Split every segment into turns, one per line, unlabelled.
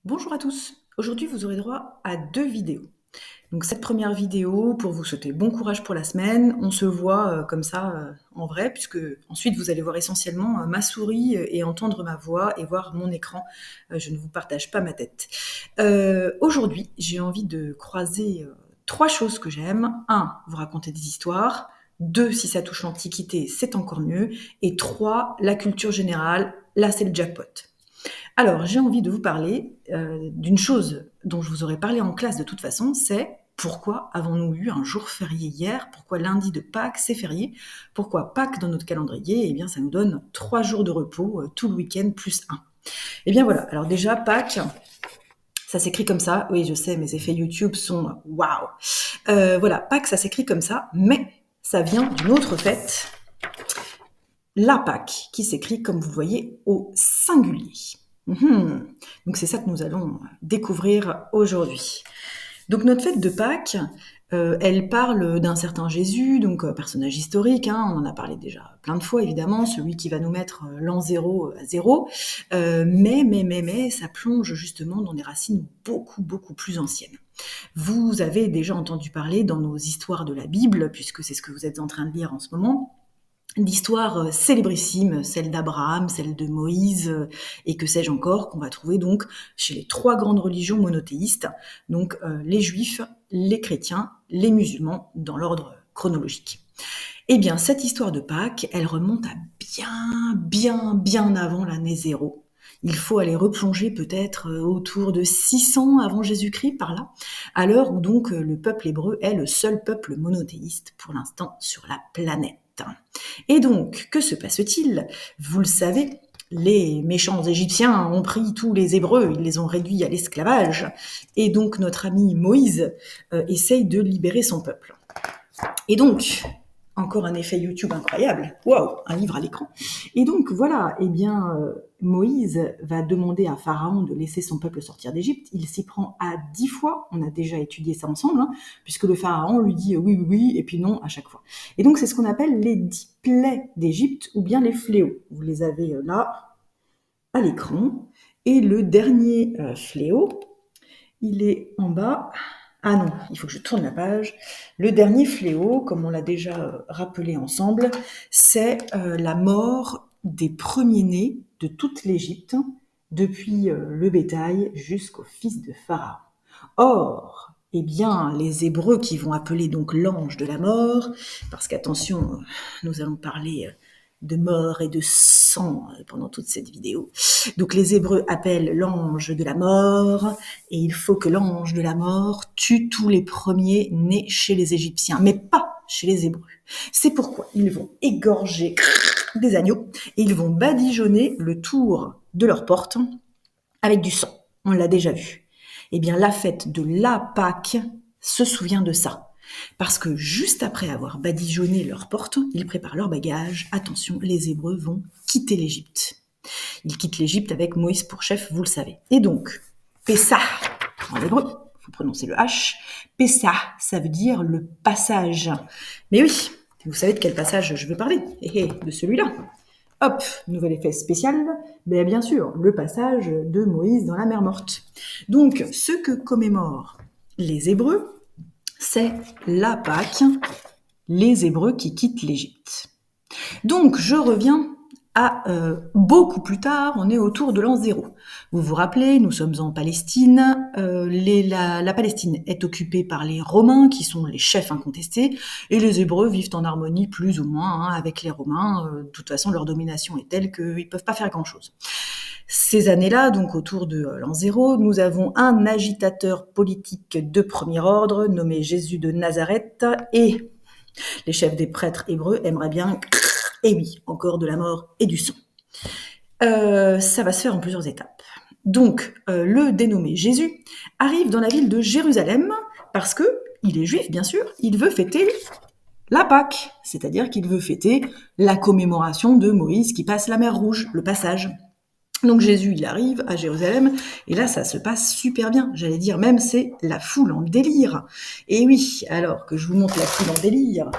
Bonjour à tous. Aujourd'hui, vous aurez droit à 2 vidéos. Donc cette première vidéo, pour vous souhaiter bon courage pour la semaine. On se voit, comme ça, en vrai, puisque ensuite vous allez voir essentiellement, ma souris, et entendre ma voix et voir mon écran. Je ne vous partage pas ma tête. Aujourd'hui, j'ai envie de croiser, 3 choses que j'aime. 1, vous raconter des histoires. 2, si ça touche l'Antiquité, c'est encore mieux. Et 3, la culture générale. Là, c'est le jackpot. Alors, j'ai envie de vous parler d'une chose dont je vous aurais parlé en classe de toute façon, c'est pourquoi avons-nous eu un jour férié hier? Pourquoi lundi de Pâques, c'est férié? Pourquoi Pâques dans notre calendrier? Eh bien, ça nous donne 3 jours de repos, tout le week-end plus 1. Eh bien voilà, alors déjà, Pâques, ça s'écrit comme ça. Oui, je sais, mes effets YouTube sont waouh. Voilà, Pâques, ça s'écrit comme ça, mais ça vient d'une autre fête, la Pâques, qui s'écrit, comme vous voyez, au singulier. Donc c'est ça que nous allons découvrir aujourd'hui. Donc notre fête de Pâques, elle parle d'un certain Jésus, donc personnage historique, on en a parlé déjà plein de fois évidemment, celui qui va nous mettre l'an 0 à 0, mais ça plonge justement dans des racines beaucoup plus anciennes. Vous avez déjà entendu parler dans nos histoires de la Bible, puisque c'est ce que vous êtes en train de lire en ce moment, d'histoires célébrissimes, celle d'Abraham, celle de Moïse, et que sais-je encore, qu'on va trouver donc chez les 3 grandes religions monothéistes, donc les juifs, les chrétiens, les musulmans, dans l'ordre chronologique. Eh bien, cette histoire de Pâques, elle remonte à bien avant l'année 0. Il faut aller replonger peut-être autour de 600 avant Jésus-Christ, par là, à l'heure où donc le peuple hébreu est le seul peuple monothéiste pour l'instant sur la planète. Et donc, que se passe-t-il? Vous le savez, les méchants Égyptiens ont pris tous les Hébreux, ils les ont réduits à l'esclavage, et donc notre ami Moïse essaye de libérer son peuple. Et donc, encore un effet YouTube incroyable, waouh, un livre à l'écran. Et donc voilà, eh bien, Moïse va demander à Pharaon de laisser son peuple sortir d'Égypte. Il s'y prend à 10 fois, on a déjà étudié ça ensemble, puisque le Pharaon lui dit oui, et puis non à chaque fois. Et donc c'est ce qu'on appelle les 10 plaies d'Égypte, ou bien les fléaux. Vous les avez là, à l'écran. Et le dernier fléau, il est en bas. Ah non, il faut que je tourne la page. Le dernier fléau, comme on l'a déjà rappelé ensemble, c'est la mort des premiers-nés de toute l'Égypte, depuis le bétail jusqu'au fils de Pharaon. Or, eh bien, les Hébreux qui vont appeler donc l'ange de la mort, parce qu'attention, nous allons parler de mort et de sang pendant toute cette vidéo. Donc les Hébreux appellent l'ange de la mort, et il faut que l'ange de la mort tue tous les premiers nés chez les Égyptiens, mais pas chez les Hébreux. C'est pourquoi ils vont égorger des agneaux, et ils vont badigeonner le tour de leur porte avec du sang. On l'a déjà vu. Eh bien, la fête de la Pâques se souvient de ça. Parce que juste après avoir badigeonné leurs portes, ils préparent leurs bagages. Attention, les Hébreux vont quitter l'Égypte. Ils quittent l'Égypte avec Moïse pour chef, vous le savez. Et donc, Pessah, en hébreu, il faut prononcer le H, Pessah, ça veut dire le passage. Mais oui, vous savez de quel passage je veux parler? De celui-là. Hop, nouvel effet spécial, bien sûr, le passage de Moïse dans la mer Morte. Donc, ce que commémorent les Hébreux, c'est la Pâque, les Hébreux qui quittent l'Égypte. Donc, je reviens à beaucoup plus tard, on est autour de l'an 0. Vous vous rappelez, nous sommes en Palestine, la Palestine est occupée par les Romains, qui sont les chefs incontestés, et les Hébreux vivent en harmonie plus ou moins avec les Romains. De toute façon, leur domination est telle qu'ils ne peuvent pas faire grand-chose. Ces années-là, donc autour de l'an 0, nous avons un agitateur politique de premier ordre, nommé Jésus de Nazareth, et les chefs des prêtres hébreux aimeraient bien, et oui, encore de la mort et du sang. Ça va se faire en plusieurs étapes. Donc, le dénommé Jésus arrive dans la ville de Jérusalem parce que il est juif, bien sûr, il veut fêter la Pâque, c'est-à-dire qu'il veut fêter la commémoration de Moïse qui passe la mer Rouge, le passage. Donc Jésus, il arrive à Jérusalem, et là, ça se passe super bien. J'allais dire même, c'est la foule en délire. Et oui, alors que je vous montre la foule en délire,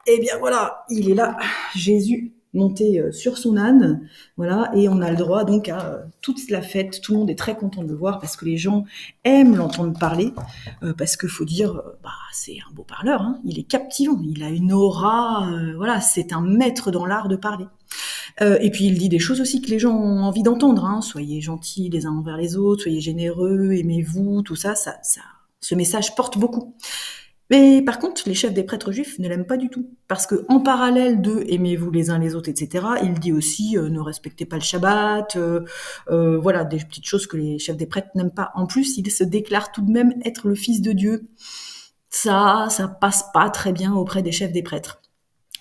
eh bien voilà, il est là, Jésus, monter sur son âne, voilà, et on a le droit donc à toute la fête. Tout le monde est très content de le voir parce que les gens aiment l'entendre parler, parce qu'il faut dire, c'est un beau parleur, hein, il est captivant, il a une aura, voilà, c'est un maître dans l'art de parler. Et puis il dit des choses aussi que les gens ont envie d'entendre, hein. Soyez gentils les uns envers les autres, soyez généreux, aimez-vous, tout ça, ce message porte beaucoup. Mais par contre, les chefs des prêtres juifs ne l'aiment pas du tout. Parce que en parallèle de aimez-vous les uns les autres, etc., il dit aussi ne respectez pas le Shabbat, voilà, des petites choses que les chefs des prêtres n'aiment pas. En plus, il se déclare tout de même être le fils de Dieu. Ça passe pas très bien auprès des chefs des prêtres.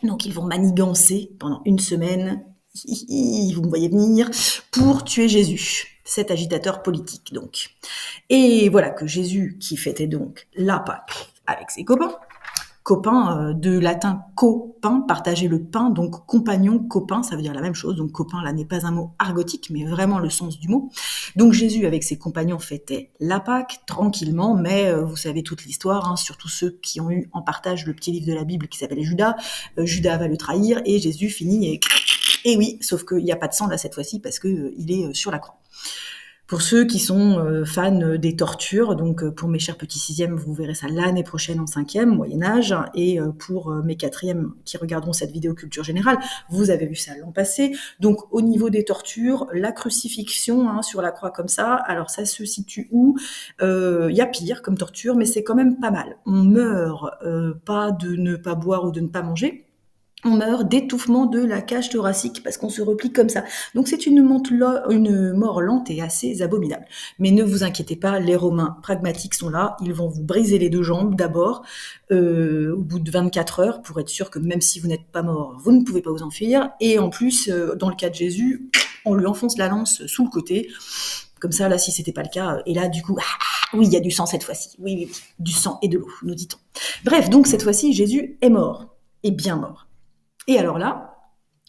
Donc ils vont manigancer pendant une semaine, vous me voyez venir, pour tuer Jésus, cet agitateur politique donc. Et voilà que Jésus, qui fêtait donc la Pâque avec ses copains de latin copain, partager le pain, donc compagnon, copain, ça veut dire la même chose, donc copain là n'est pas un mot argotique, mais vraiment le sens du mot. Donc Jésus avec ses compagnons fêtait la Pâque tranquillement, mais vous savez toute l'histoire, hein, surtout ceux qui ont eu en partage le petit livre de la Bible qui s'appelle Judas. Judas va le trahir et Jésus finit et oui, sauf qu'il n'y a pas de sang là cette fois-ci parce que il est sur la croix. Pour ceux qui sont fans des tortures, donc pour mes chers petits sixièmes, vous verrez ça l'année prochaine en 5e, Moyen-Âge, et pour mes 4e qui regarderont cette vidéo culture générale, vous avez vu ça l'an passé. Donc au niveau des tortures, la crucifixion hein, sur la croix comme ça, alors ça se situe où ? Y a pire comme torture, mais c'est quand même pas mal. On meurt pas de ne pas boire ou de ne pas manger, on meurt d'étouffement de la cage thoracique parce qu'on se replie comme ça. Donc c'est une mort lente et assez abominable. Mais ne vous inquiétez pas, les Romains pragmatiques sont là, ils vont vous briser les 2 jambes d'abord, au bout de 24 heures, pour être sûr que même si vous n'êtes pas mort, vous ne pouvez pas vous enfuir. Et en plus, dans le cas de Jésus, on lui enfonce la lance sous le côté, comme ça, là, si c'était pas le cas, et là, du coup, oui, il y a du sang cette fois-ci, oui, du sang et de l'eau, nous dit-on. Bref, donc cette fois-ci, Jésus est mort, et bien mort. Et alors là,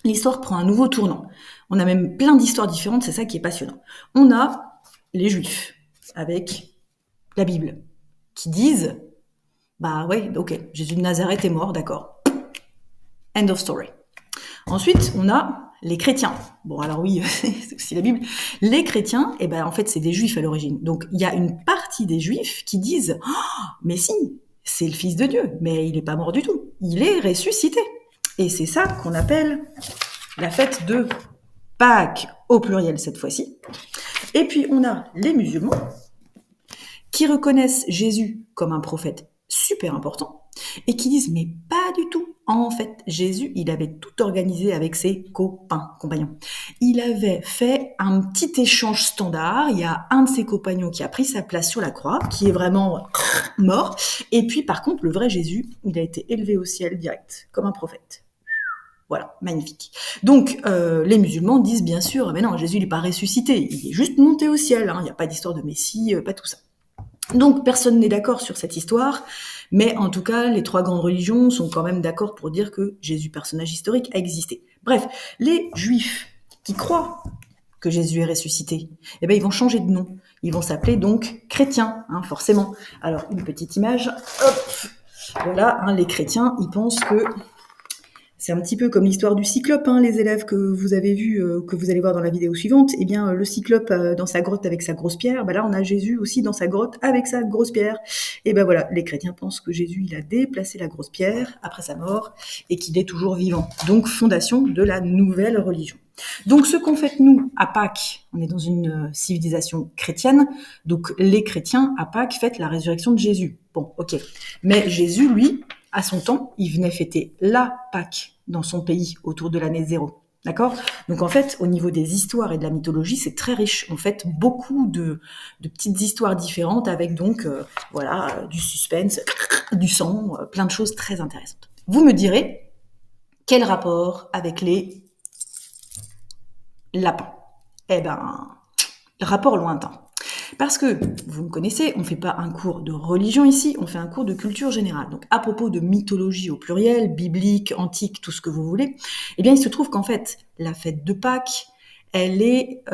l'histoire prend un nouveau tournant. On a même plein d'histoires différentes, c'est ça qui est passionnant. On a les Juifs, avec la Bible, qui disent « Bah ouais, ok, Jésus de Nazareth est mort, d'accord. End of story. » Ensuite, on a les chrétiens. Bon, alors oui, c'est aussi la Bible. Les chrétiens, en fait, c'est des Juifs à l'origine. Donc, il y a une partie des Juifs qui disent oh, « Mais si, c'est le Fils de Dieu, mais il n'est pas mort du tout. Il est ressuscité. » Et c'est ça qu'on appelle la fête de Pâques, au pluriel cette fois-ci. Et puis on a les musulmans qui reconnaissent Jésus comme un prophète super important et qui disent mais pas du tout. En fait, Jésus, il avait tout organisé avec ses compagnons. Il avait fait un petit échange standard. Il y a un de ses compagnons qui a pris sa place sur la croix, qui est vraiment mort. Et puis par contre, le vrai Jésus, il a été élevé au ciel direct, comme un prophète. Voilà, magnifique. Donc, les musulmans disent bien sûr, mais non, Jésus n'est pas ressuscité, il est juste monté au ciel, il n'y a pas d'histoire de Messie, pas tout ça. Donc, personne n'est d'accord sur cette histoire, mais en tout cas, les 3 grandes religions sont quand même d'accord pour dire que Jésus, personnage historique, a existé. Bref, les Juifs qui croient que Jésus est ressuscité, ils vont changer de nom. Ils vont s'appeler donc chrétiens, forcément. Alors, une petite image, hop, voilà, les chrétiens, ils pensent que c'est un petit peu comme l'histoire du cyclope, les élèves que vous avez vus, que vous allez voir dans la vidéo suivante. Eh bien, le cyclope dans sa grotte avec sa grosse pierre, là on a Jésus aussi dans sa grotte avec sa grosse pierre. Et voilà, les chrétiens pensent que Jésus, il a déplacé la grosse pierre après sa mort et qu'il est toujours vivant. Donc, fondation de la nouvelle religion. Donc, ce qu'on fait nous à Pâques, on est dans une civilisation chrétienne, donc les chrétiens à Pâques fêtent la résurrection de Jésus. Bon, ok. Mais Jésus, lui, à son temps, il venait fêter la Pâque dans son pays autour de l'année 0. D'accord ? Donc en fait, au niveau des histoires et de la mythologie, c'est très riche. On fait beaucoup de petites histoires différentes avec donc du suspense, du sang, plein de choses très intéressantes. Vous me direz, quel rapport avec les lapins ? Rapport lointain. Parce que, vous me connaissez, on ne fait pas un cours de religion ici, on fait un cours de culture générale. Donc, à propos de mythologie au pluriel, biblique, antique, tout ce que vous voulez, il se trouve qu'en fait, la fête de Pâques, elle est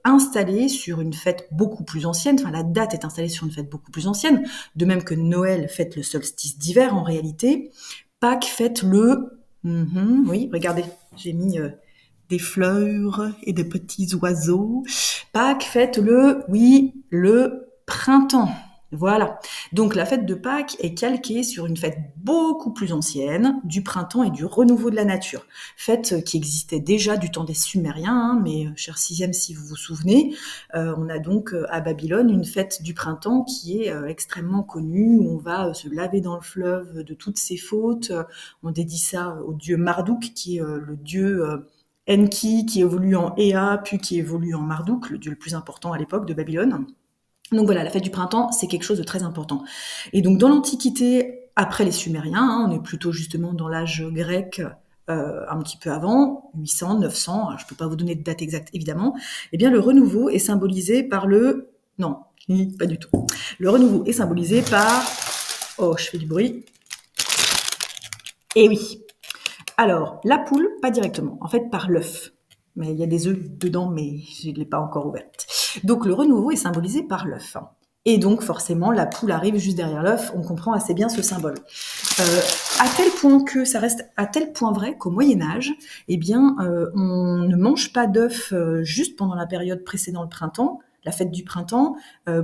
installée sur une fête beaucoup plus ancienne, la date est installée sur une fête beaucoup plus ancienne, de même que Noël fête le solstice d'hiver en réalité, Pâques fête le Oui, regardez, j'ai mis des fleurs et des petits oiseaux. Pâques fête le printemps. Voilà. Donc la fête de Pâques est calquée sur une fête beaucoup plus ancienne, du printemps et du renouveau de la nature. Fête qui existait déjà du temps des Sumériens, hein, mais cher sixième, si vous vous souvenez, on a donc à Babylone une fête du printemps qui est extrêmement connue, où on va se laver dans le fleuve de toutes ses fautes. On dédie ça au dieu Marduk, qui est le dieu Enki, qui évolue en Ea, puis qui évolue en Marduk, le dieu le plus important à l'époque de Babylone. Donc voilà, la fête du printemps, c'est quelque chose de très important. Et donc dans l'Antiquité, après les Sumériens, hein, on est plutôt justement dans l'âge grec, un petit peu avant, 800, 900, je ne peux pas vous donner de date exacte évidemment, eh bien le renouveau est symbolisé par le... Non, pas du tout. Le renouveau est symbolisé par... Oh, je fais du bruit. Eh oui. Alors, la poule, pas directement, en fait par l'œuf. Mais il y a des œufs dedans, mais je ne l'ai pas encore ouverte. Donc le renouveau est symbolisé par l'œuf. Et donc forcément, la poule arrive juste derrière l'œuf, on comprend assez bien ce symbole. À tel point que ça reste à tel point vrai qu'au Moyen-Âge, eh bien, on ne mange pas d'œufs juste pendant la période précédant le printemps, la fête du printemps,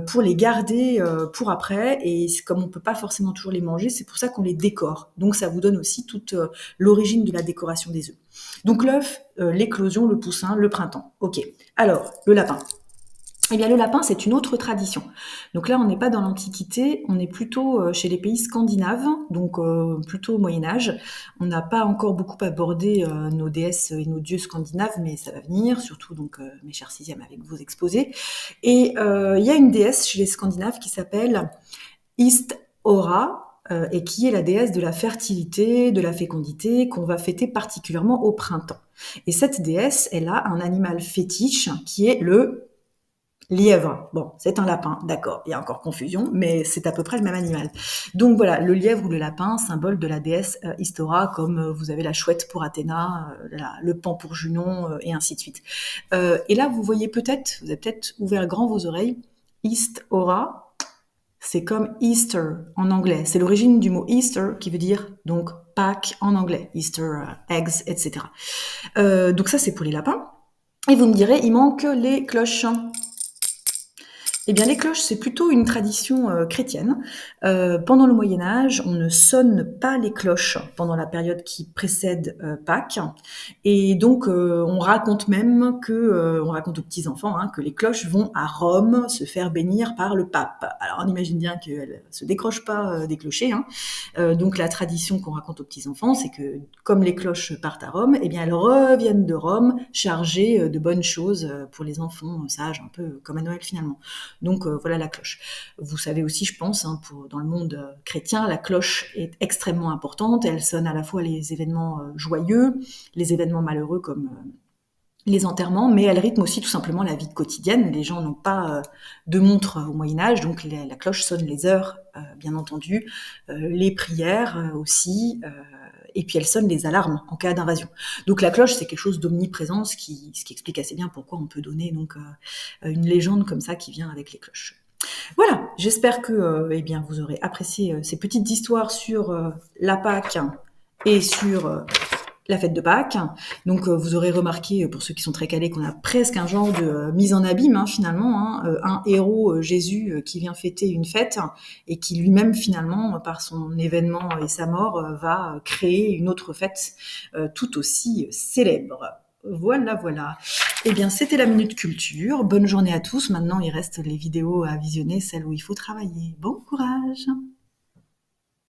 pour les garder pour après. Et comme on peut pas forcément toujours les manger, c'est pour ça qu'on les décore. Donc ça vous donne aussi toute l'origine de la décoration des œufs. Donc l'œuf, l'éclosion, le poussin, le printemps. Ok. Alors, le lapin. Eh bien, le lapin, c'est une autre tradition. Donc là, on n'est pas dans l'Antiquité, on est plutôt chez les pays scandinaves, donc plutôt au Moyen-Âge. On n'a pas encore beaucoup abordé nos déesses et nos dieux scandinaves, mais ça va venir, surtout donc mes chers sixièmes avec vos exposés. Et il y a une déesse chez les Scandinaves qui s'appelle East-Ora, et qui est la déesse de la fertilité, de la fécondité, qu'on va fêter particulièrement au printemps. Et cette déesse, elle a un animal fétiche qui est le lièvre. Bon, c'est un lapin, d'accord, il y a encore confusion, mais c'est à peu près le même animal. Donc voilà, le lièvre ou le lapin, symbole de la déesse Istora, comme vous avez la chouette pour Athéna, le paon pour Junon, et ainsi de suite. Et là, vous avez peut-être ouvert grand vos oreilles, Istora, c'est comme Easter en anglais. C'est l'origine du mot Easter qui veut dire donc Pâques en anglais, Easter eggs, etc. Donc ça, c'est pour les lapins. Et vous me direz, il manque les cloches. Eh bien, les cloches, c'est plutôt une tradition chrétienne. Pendant le Moyen-Âge, on ne sonne pas les cloches pendant la période qui précède Pâques. Et donc, on raconte même on raconte aux petits-enfants que les cloches vont à Rome se faire bénir par le pape. Alors, on imagine bien qu'elles ne se décrochent pas des clochers. Donc, la tradition qu'on raconte aux petits-enfants, c'est que comme les cloches partent à Rome, eh bien, elles reviennent de Rome chargées de bonnes choses pour les enfants sages, un peu comme à Noël finalement. Donc voilà la cloche. Vous savez aussi, je pense, dans le monde chrétien, la cloche est extrêmement importante. Elle sonne à la fois les événements joyeux, les événements malheureux comme les enterrements, mais elle rythme aussi tout simplement la vie quotidienne. Les gens n'ont pas de montre au Moyen-Âge, donc la cloche sonne les heures, bien entendu, les prières aussi, et puis elle sonne les alarmes en cas d'invasion. Donc la cloche, c'est quelque chose d'omniprésent, ce qui explique assez bien pourquoi on peut donner donc une légende comme ça qui vient avec les cloches. Voilà, j'espère que eh bien, vous aurez apprécié ces petites histoires sur la Pâque et sur la fête de Pâques. Donc vous aurez remarqué, pour ceux qui sont très calés, qu'on a presque un genre de mise en abîme finalement. Un héros, Jésus, qui vient fêter une fête et qui lui-même finalement, par son événement et sa mort, va créer une autre fête tout aussi célèbre. Voilà, voilà. Eh bien, c'était la Minute Culture. Bonne journée à tous. Maintenant, il reste les vidéos à visionner, celles où il faut travailler. Bon courage!